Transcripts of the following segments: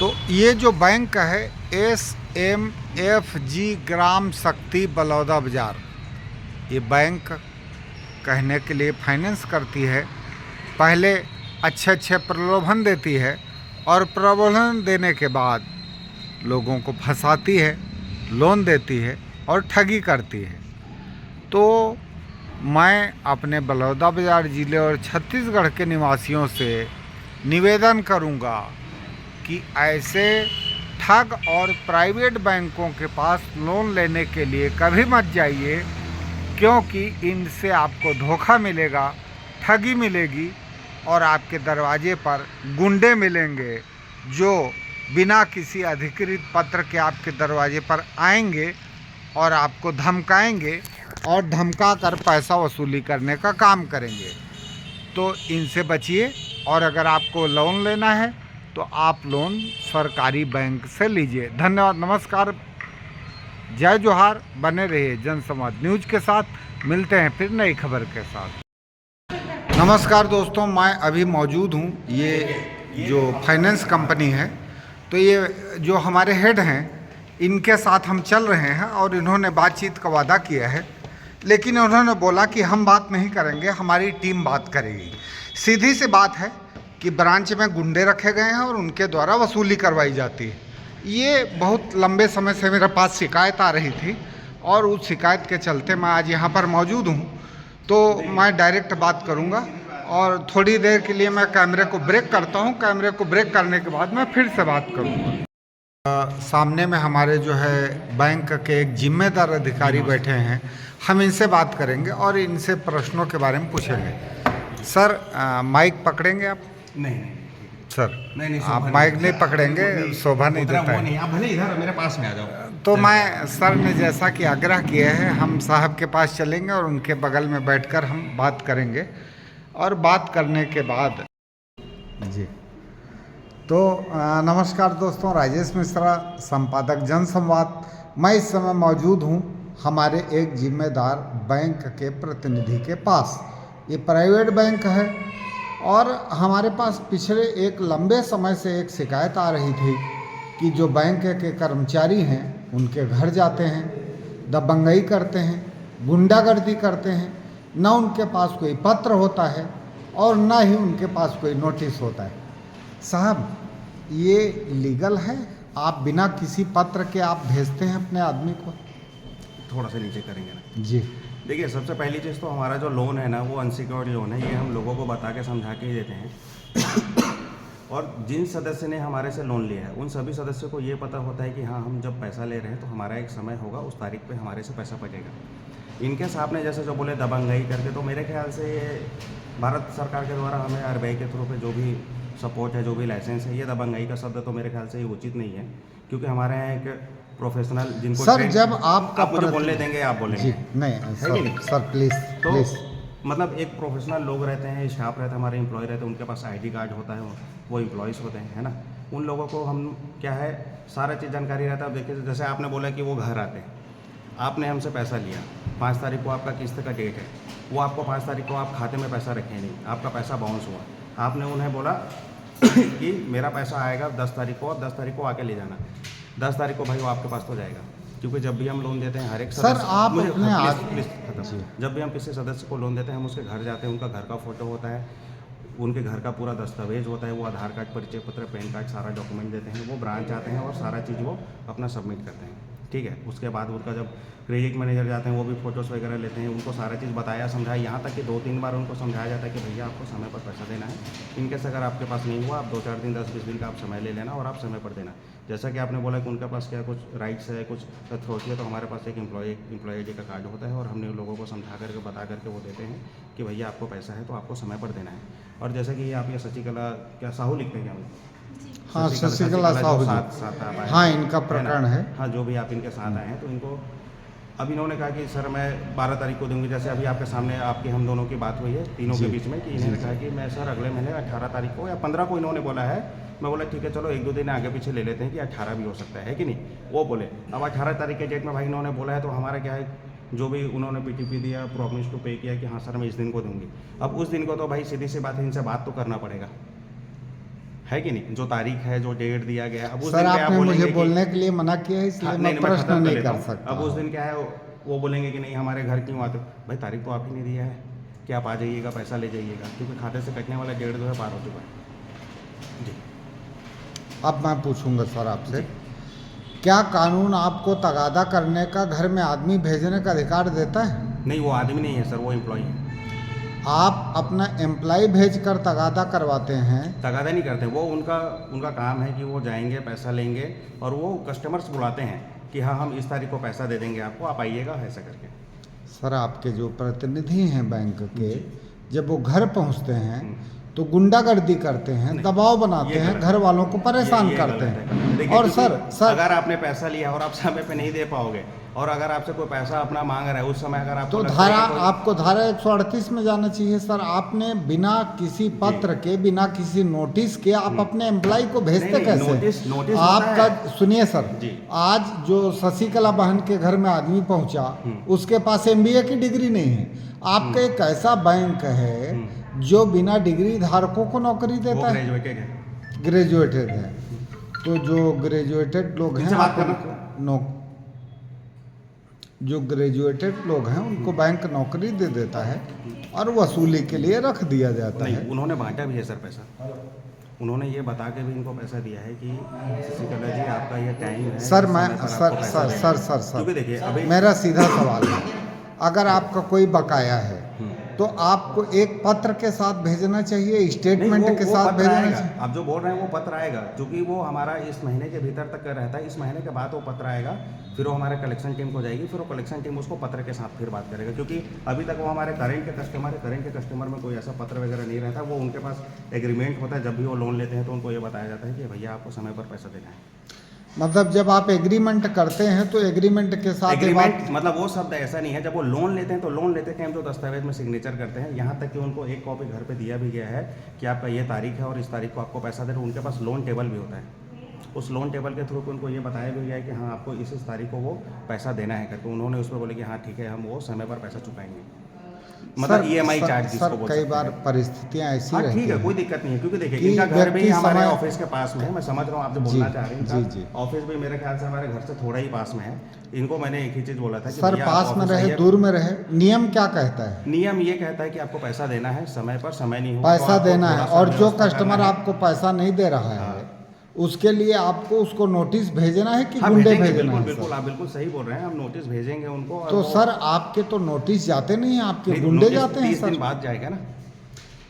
तो ये जो बैंक है SMFG ग्राम शक्ति बलौदा बाज़ार, ये बैंक कहने के लिए फाइनेंस करती है। पहले अच्छे अच्छे प्रलोभन देती है और प्रलोभन देने के बाद लोगों को फंसाती है, लोन देती है और ठगी करती है। तो मैं अपने बलौदा बाज़ार ज़िले और छत्तीसगढ़ के निवासियों से निवेदन करूंगा कि ऐसे ठग और प्राइवेट बैंकों के पास लोन लेने के लिए कभी मत जाइए, क्योंकि इनसे आपको धोखा मिलेगा, ठगी मिलेगी और आपके दरवाजे पर गुंडे मिलेंगे जो बिना किसी अधिकृत पत्र के आपके दरवाजे पर आएंगे और आपको धमकाएंगे और धमका कर पैसा वसूली करने का काम करेंगे। तो इनसे बचिए, और अगर आपको लोन लेना है तो आप लोन सरकारी बैंक से लीजिए। धन्यवाद, नमस्कार, जय जोहार। बने रहिए जनसंवाद न्यूज के साथ। मिलते हैं फिर नई खबर के साथ। नमस्कार दोस्तों, मैं अभी मौजूद हूँ, ये जो फाइनेंस कंपनी है, तो ये जो हमारे हेड हैं इनके साथ हम चल रहे हैं और इन्होंने बातचीत का वादा किया है, लेकिन उन्होंने बोला कि हम बात नहीं करेंगे, हमारी टीम बात करेगी। सीधी सी बात है कि ब्रांच में गुंडे रखे गए हैं और उनके द्वारा वसूली करवाई जाती है। ये बहुत लंबे समय से मेरे पास शिकायत आ रही थी और उस शिकायत के चलते मैं आज यहाँ पर मौजूद हूँ। तो मैं डायरेक्ट बात करूँगा और थोड़ी देर के लिए मैं कैमरे को ब्रेक करता हूँ। कैमरे को ब्रेक करने के बाद मैं फिर से बात करूँगा। सामने में हमारे जो है बैंक के एक जिम्मेदार अधिकारी बैठे हैं, हम इनसे बात करेंगे और इनसे प्रश्नों के बारे में पूछेंगे। सर, माइक पकड़ेंगे आप? नहीं सर, नहीं, आप माइक नहीं पकड़ेंगे, शोभा नहीं देता है। आप भले इधर मेरे पास में आ जाओ। तो मैं, सर ने जैसा कि आग्रह किया है, हम साहब के पास चलेंगे और उनके बगल में बैठकर हम बात करेंगे और बात करने के बाद जी। तो नमस्कार दोस्तों, राजेश मिश्रा, संपादक जनसंवाद। मैं इस समय मौजूद हूँ हमारे एक जिम्मेदार बैंक के प्रतिनिधि के पास। ये प्राइवेट बैंक है और हमारे पास पिछले एक लंबे समय से एक शिकायत आ रही थी कि जो बैंक के कर्मचारी हैं उनके घर जाते हैं, दबंगई करते हैं, गुंडागर्दी करते हैं। न उनके पास कोई पत्र होता है और न ही उनके पास कोई नोटिस होता है। साहब, ये लीगल है? आप बिना किसी पत्र के आप भेजते हैं अपने आदमी को? थोड़ा सा नीचे करेंगे ना जी। देखिए, सबसे पहली चीज़ तो हमारा जो लोन है ना, वो अनसिक्योर्ड लोन है। ये हम लोगों को बता के समझा के ही देते हैं और जिन सदस्य ने हमारे से लोन लिया है उन सभी सदस्यों को ये पता होता है कि हाँ, हम जब पैसा ले रहे हैं तो हमारा एक समय होगा, उस तारीख पे हमारे से पैसा पड़ेगा। इनके आपने जैसे जो बोले दबंगई करके, तो मेरे ख्याल से ये भारत सरकार के द्वारा हमें RBI के थ्रू पे जो भी सपोर्ट है, जो भी लाइसेंस है, ये दबंगई का शब्द तो मेरे ख्याल से ये उचित नहीं है, क्योंकि हमारे यहाँ एक प्रोफेशनल जिनको सर, जब आपका आप मुझे बोलने देंगे, आप बोलेंगे? नहीं सर, प्लीज़ तो प्लीज़। मतलब एक प्रोफेशनल लोग रहते हैं, स्टाफ रहता है, हमारे एम्प्लॉय रहते हैं, उनके पास ID कार्ड होता है, वो एम्प्लॉयज़ होते हैं, है ना। उन लोगों को हम क्या है, सारा चीज़ जानकारी रहता है। अब देखिए, जैसे आपने बोला कि वो घर आते हैं, आपने हमसे पैसा लिया, 5 तारीख को आपका किस्त का डेट है, वो आपको 5 तारीख को आप खाते में पैसा रखे नहीं, आपका पैसा बाउंस हुआ। आपने उन्हें बोला कि मेरा पैसा आएगा 10 तारीख को और 10 तारीख को आके ले जाना। 10 तारीख को भाई वो आपके पास तो जाएगा, क्योंकि जब भी हम लोन देते हैं हर एक सर, आप मुझे अपने जब भी हम किसी सदस्य को लोन देते हैं, हम उसके घर जाते हैं, उनका घर का फोटो होता है, उनके घर का पूरा दस्तावेज होता है, वो आधार कार्ड, परिचय पत्र, पैन कार्ड, सारा डॉक्यूमेंट देते हैं, वो ब्रांच आते हैं और सारा चीज़ वो अपना सबमिट करते हैं। ठीक है, उसके बाद उनका जब क्रेडिट मैनेजर जाते हैं, वो भी फ़ोटोज़ वगैरह लेते हैं, उनको सारा चीज़ बताया समझाया, यहाँ तक कि 2-3 बार उनको समझाया जाता है कि भैया आपको समय पर पैसा देना है। इनकेस अगर आपके पास नहीं हुआ, आप 2-4 दिन, 10-20 दिन का आप समय ले लेना और आप समय पर देना। जैसा कि आपने बोला कि उनके पास क्या कुछ राइट्स है, कुछ अथॉरिटी है, तो हमारे पास एक एम्प्लॉय ID का कार्ड होता है और हमने लोगों को समझा करके बता करके वो देते हैं कि भैया आपको पैसा है तो आपको समय पर देना है। और जैसा कि आप ये शशिकला क्या साहू लिखते हैं क्या? हाँ, शशिकला साहू जी। हाँ, इनका प्रकरण है। हाँ, जो भी आप इनके साथ आए हैं, तो इनको अब इन्होंने कहा कि सर मैं 12 तारीख को दूंगी। जैसे अभी आपके सामने आपकी हम दोनों की बात हुई है तीनों के बीच में कि इन्होंने कहा कि मैं सर अगले महीने 18 तारीख को या 15 को इन्होंने बोला है। मैं बोला ठीक है, चलो 1-2 दिन आगे पीछे ले लेते हैं कि 18 भी हो सकता है कि नहीं। वो बोले अब 18 तारीख के डेट में भाई इन्होंने बोला है, तो हमारा क्या है, जो भी उन्होंने PTP दिया, प्रॉमिस टू पे किया कि हाँ सर मैं इस दिन को दूंगी। अब उस दिन को तो भाई सीधी सी बात है, इनसे बात तो करना पड़ेगा, है कि नहीं, जो तारीख है, जो डेट दिया गया है, अब उस सर दिन पे आप आपने मुझे बोलेंगे कि बोलने के लिए मना किया है, इसलिए हाँ, मैं मैं प्रश्न खत्म नहीं लेता कर हूँ। सकता अब उस हूँ। दिन क्या है, वो बोलेंगे कि नहीं हमारे घर क्यों आते हो? भाई तारीख तो आप ही ने दिया है कि आप आ जाइएगा, पैसा ले जाइएगा, क्योंकि खाते से कटने वाला डेट जो है पार हो चुका है। जी अब मैं पूछूंगा सर आपसे, क्या कानून आपको तगादा करने का, घर में आदमी भेजने का अधिकार देता है? नहीं, वो आदमी नहीं है सर, वो एम्प्लॉई है। आप अपना एम्प्लॉय भेजकर तगादा करवाते हैं? तगादा नहीं करते, वो उनका उनका काम है कि वो जाएंगे, पैसा लेंगे, और वो कस्टमर्स बुलाते हैं कि हाँ हम इस तारीख को पैसा दे देंगे आपको, आप आइएगा, ऐसा करके। सर आपके जो प्रतिनिधि हैं बैंक के, जी। जब वो घर पहुंचते हैं तो गुंडागर्दी करते हैं, दबाव बनाते ये हैं, गलत घर है। वालों को परेशान ये करते गलत हैं। है। देखिए, और क्योंकि सर अगर आपने पैसा लिया और आप समय पे नहीं दे पाओगे, और अगर आपसे कोई पैसा अपना मांग रहा है उस समय, अगर आपको तो लगता है धारा कि कोई- आपको धारा 138 में जाना चाहिए सर। आपने बिना किसी पत्र के, बिना किसी नोटिस के आप अपने एम्प्लॉय को भेजते नहीं, कैसे? नोटिस होता आपका है। सुनिए सर, जी। आज जो शशिकला बहन के घर में आदमी पहुंचा, उसके पास एमबीए की डिग्री नहीं है। आपका एक ऐसा बैंक है जो बिना डिग्री धारकों को नौकरी वो देता है, ग्रेजुएटेड है। ग्रेजुएटेड है। तो जो ग्रेजुएटेड लोग हैं, इनसे बात आपको करना। नो जो ग्रेजुएटेड लोग हैं उनको बैंक नौकरी दे देता है और वसूली के लिए रख दिया जाता नहीं, है। उन्होंने बांटा भी है सर पैसा। उन्होंने ये बता के भी इनको पैसा दिया है कि शशिकला जी आपका ये टाइम है, सर इस मैं समय पर सर आपको पैसा सर देना सर है। सर सर क्योंकि देखिए अभी मेरा सीधा सवाल है, अगर आपका कोई बकाया है तो आपको एक पत्र के साथ भेजना चाहिए, नहीं, स्टेटमेंट के वो साथ पत्र भेजना आएगा। चाहिए? आप जो बोल रहे हैं वो पत्र आएगा, क्योंकि वो हमारा इस महीने के भीतर तक का रहता है। इस महीने के बाद वो पत्र आएगा, फिर वो हमारे कलेक्शन टीम को जाएगी, फिर वो कलेक्शन टीम उसको पत्र के साथ फिर बात करेगा, क्योंकि अभी तक वो हमारे करेंट के कस्टमर है। करेंट के कस्टमर में कोई ऐसा पत्र वगैरह नहीं रहता। वो उनके पास एग्रीमेंट होता है, जब भी वो लोन लेते हैं तो उनको ये बताया जाता है कि भैया आपको समय पर पैसा देना है। मतलब जब आप एग्रीमेंट करते हैं तो एग्रीमेंट के साथ ये बात, एग्रीमेंट मतलब वो शब्द ऐसा नहीं है। जब वो लोन लेते हैं तो लोन लेते टाइम जो दस्तावेज में सिग्नेचर करते हैं, यहाँ तक कि उनको एक कॉपी घर पे दिया भी गया है कि आपका ये तारीख है और इस तारीख को आपको पैसा दे रहे। उनके पास लोन टेबल भी होता है। उस लोन टेबल के थ्रू उनको ये बताया भी गया है कि हाँ आपको इस तारीख को वो पैसा देना है करके। उन्होंने उसमें बोले कि हाँ ठीक है, हम वो समय पर पैसा चुकाएंगे, मतलब ईएमआई चार्ज जिसको सर बोल कई सकते बार हैं। परिस्थितियां ऐसी हाँ रहती ठीक है, हैं कोई दिक्कत नहीं है, क्योंकि देखिए कि इनका घर भी व्यक्ति हमारे समय- ऑफिस के पास में है। मैं समझ रहा हूँ आप जो जी, बोलना चाह रहे हैं, जी। इनका ऑफिस भी मेरे ख्याल से हमारे घर से थोड़ा ही पास में है। इनको मैंने एक ही चीज़ बोला था कि सर भैया आप पास में ऑफिस रहे, आइए। दूर में रहे, नियम क्या कहता है? नियम ये कहता है कि आपको पैसा देना है समय पर, समय नहीं हो तो पैसा आपको देना है, थोड़ा सा और जो व्यवस्था कस्टमर करना है। आपको पैसा नहीं दे रहा है हाँ। उसके लिए आपको उसको नोटिस भेजना है कि हाँ गुंडे भेजेंगे, भेजना बिल्कुल है? बिल्कुल, सर आप बिल्कुल सही बोल रहे हैं। हम नोटिस भेजेंगे उनको। और तो वो- सर आपके तो नोटिस जाते नहीं हैं, आपके नहीं, गुंडे नोटिस जाते हैं 30 दिन सर। बाद जाएगा ना।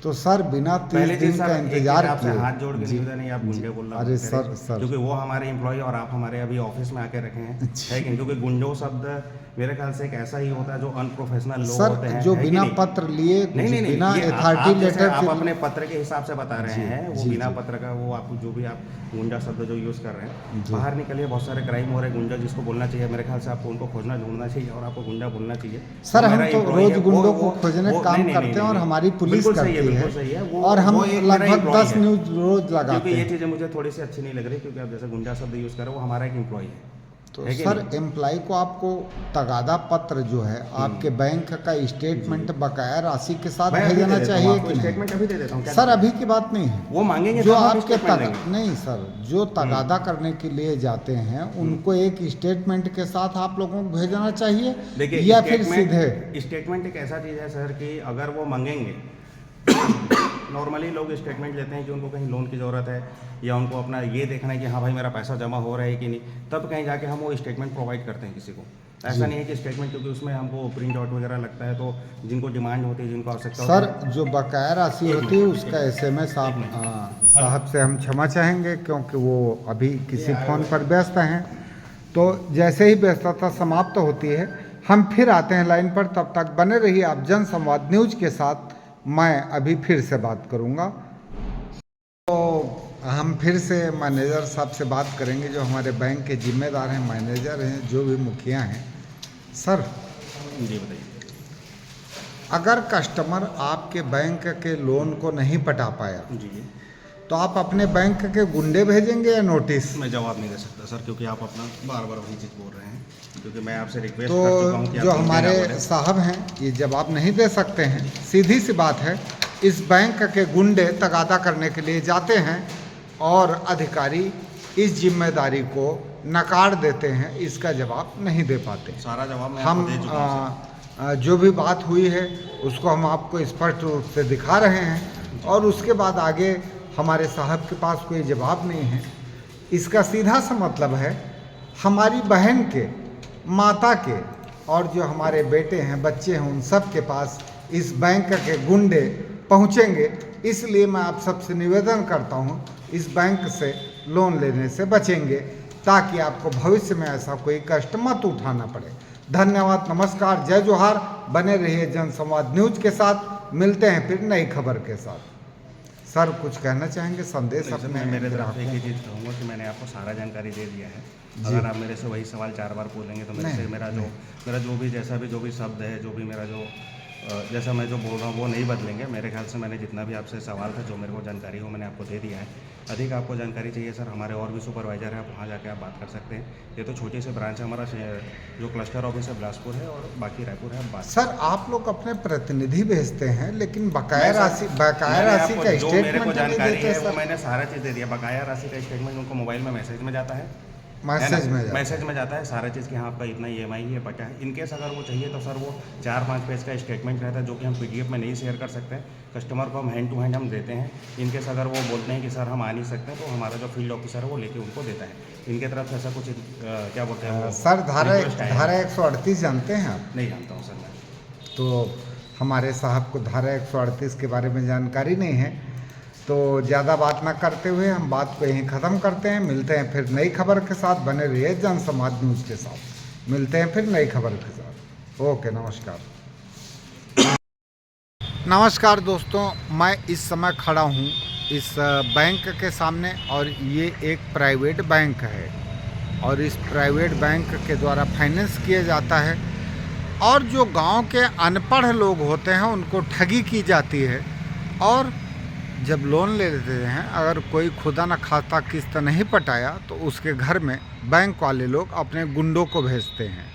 तो सर बिना 30 पहले दिन दिन का सर इंतजार आपसे किए, हाथ जोड़ के जी, निवेदन है, आप गुंडे बोलना अरे बंद सर करें। सर क्योंकि वो हमारे एम्प्लॉय और आप हमारे अभी ऑफिस में आके रखे हैं, है कि नहीं? क्योंकि गुंडो शब्द मेरे ख्याल से एक ऐसा ही होता है जो अनप्रोफेशनल लोग होते सर हैं, जो है कि बिना नहीं? पत्र लिए, नहीं, बिना ये अथॉरिटी आप जैसे लेटर आप के, अपने पत्र के हिसाब से बता रहे जी, हैं, वो जी, बिना जी। पत्र का वो आपको जो भी आप गुंडा शब्द जो यूज़ कर रहे हैं, जी। बाहर निकलिए। बहुत सारे क्राइम हो रहे हैं, गुंडा जिसको बोलना चाहिए, मेरे ख्याल से आपको उनको खोजना ढूंढना चाहिए और आपको गुंडा बोलना चाहिए। सर वो हम मेरा तो employee रोज है, गुंडों वो- को खोजने वो- काम नहीं, करते हैं और नहीं, हमारी पुलिस बिल्कुल सही करती बिल्कुल सही है, वो- और हम वो एक मेरा लगभग employee 10 है। न्यूज रोज लगाते क्योंकि ये हैं। चीज़ें मुझे थोड़ी सी अच्छी नहीं लग रही, क्योंकि आप जैसे गुंडा शब्द यूज़ कर रहे हो, वो हमारा एक एम्प्लॉय है। तो है कि सर नहीं? एम्प्लॉय को आपको तगादा पत्र जो है आपके बैंक का स्टेटमेंट बकाया राशि के साथ मैं अभी दे भेजना देता हूँ चाहिए आपको, कि नहीं? स्टेटमेंट अभी दे देता हूँ। क्या सर दिक्कत अभी की बात नहीं है। है? वो मांगेंगे जो तब हम आपके statement देंगे। नहीं सर, जो तगादा करने के लिए जाते हैं उनको एक स्टेटमेंट के साथ आप लोगों को भेजना चाहिए, देखिए या फिर सीधे? स्टेटमेंट एक ऐसा चीज़ है सर कि अगर वो मांगेंगे नॉर्मली लोग स्टेटमेंट लेते हैं कि उनको कहीं लोन की ज़रूरत है या उनको अपना ये देखना है कि हाँ भाई मेरा पैसा जमा हो रहा है कि नहीं, तब कहीं जाके हम वो स्टेटमेंट प्रोवाइड करते हैं किसी को। ऐसा नहीं है कि स्टेटमेंट, क्योंकि उसमें हमको प्रिंट आउट वगैरह लगता है, तो जिनको डिमांड होती है, जिनको आवश्यकता सर होती है। जो बकाया राशि होती है उसका SMS आप साहब से हम क्षमा चाहेंगे, क्योंकि वो अभी किसी फ़ोन पर व्यस्त हैं। तो जैसे ही व्यस्तता समाप्त होती है हम फिर आते हैं लाइन पर। तब तक बने रहिए आप जन संवाद न्यूज के साथ। मैं अभी फिर से बात करूंगा। तो हम फिर से मैनेजर साहब से बात करेंगे, जो हमारे बैंक के जिम्मेदार हैं, मैनेजर हैं, जो भी मुखिया हैं। सर जी बताइए। अगर कस्टमर आपके बैंक के लोन को नहीं पटा पाया जी तो आप अपने बैंक के गुंडे भेजेंगे या नोटिस? मैं जवाब नहीं दे सकता सर, क्योंकि आप अपना बार बार वही चीज़ बोल रहे हैं, क्योंकि मैं आपसे रिक्वेस्ट कर चुका हूँ कि तो जो आप गुंडे ना हमारे बोलें। साहब हैं ये जवाब नहीं दे सकते हैं। सीधी सी बात है, इस बैंक के गुंडे तगादा करने के लिए जाते हैं और अधिकारी इस जिम्मेदारी को नकार देते हैं, इसका जवाब नहीं दे पाते। सारा जवाब मैं हम आपको दे चुका हूं, जो भी बात हुई है उसको हम आपको स्पष्ट रूप से दिखा रहे हैं और उसके बाद आगे हमारे साहब के पास कोई जवाब नहीं है। इसका सीधा सा मतलब है हमारी बहन के, माता के और जो हमारे बेटे हैं, बच्चे हैं, उन सब के पास इस बैंक के गुंडे पहुंचेंगे। इसलिए मैं आप सबसे निवेदन करता हूं, इस बैंक से लोन लेने से बचेंगे ताकि आपको भविष्य में ऐसा कोई कष्ट मत उठाना पड़े। धन्यवाद, नमस्कार, जय जोहार। बने रहिए जनसंवाद न्यूज के साथ। मिलते हैं फिर नई खबर के साथ। सर कुछ कहना चाहेंगे, संदेश अपने मैं मेरे तरफ से एक ही ग्राहकों चीज़ कहूँगा कि मैंने आपको सारा जानकारी दे दिया है। जी। अगर आप मेरे से वही सवाल 4 बार पूछेंगे तो मेरे नहीं, से मेरा जो भी जो भी शब्द है, जो भी मेरा जो जैसा मैं जो बोल रहा हूँ वो नहीं बदलेंगे। मेरे ख्याल से मैंने जितना भी आपसे सवाल था, जो मेरे को जानकारी हो, मैंने आपको दे दिया है। अधिक आपको जानकारी चाहिए सर, हमारे और भी सुपरवाइजर हैं, आप वहाँ जाके आप बात कर सकते हैं। ये तो छोटी सी ब्रांच है, हमारा जो क्लस्टर ऑफिस है बिलासपुर है और बाकी रायपुर है। बात सर आप लोग अपने प्रतिनिधि भेजते हैं लेकिन बकाया मैं राशि मैंने का आपको जो मेरे स्टेटमेंट को नहीं जानकारी देते है वो सर। मैंने सारा चीज़ दे दिया। बकाया राशि का स्टेटमेंट उनको मोबाइल में मैसेज में जाता है, मैसेज में जाता है। मैसेज में जाता है सारा चीज़ कि हाँ आपका इतना EMI है, बचा है। इनकेस अगर वो चाहिए तो सर वो 4-5 पेज का स्टेटमेंट रहता है जो कि हम PDF में नहीं शेयर कर सकते हैं। कस्टमर को हम हैंड टू हैंड हम देते हैं। इनकेस अगर वो बोलते हैं कि सर हम आ नहीं सकते तो हमारा जो फील्ड ऑफिसर है वो लेके उनको देता है। इनके तरफ से ऐसा कुछ क्या बोलते हैं वो सर धारा request आया है। धारा 138 जानते हैं आप? नहीं जानता हूँ सर मैं। तो हमारे साहब को धारा 138 के बारे में जानकारी नहीं है, तो ज़्यादा बात ना करते हुए हम बात को यहीं ख़त्म करते हैं। मिलते हैं फिर नई खबर के साथ। बने रहिए जनसंवाद न्यूज़ के साथ। मिलते हैं फिर नई खबर के साथ। ओके, नमस्कार। नमस्कार दोस्तों, मैं इस समय खड़ा हूँ इस बैंक के सामने और ये एक प्राइवेट बैंक है और इस प्राइवेट बैंक के द्वारा फाइनेंस किया जाता है और जो गांव के अनपढ़ लोग होते हैं उनको ठगी की जाती है। और जब लोन ले लेते हैं, अगर कोई खुदा न खाता किस्त नहीं पटाया तो उसके घर में बैंक वाले लोग अपने गुंडों को भेजते हैं।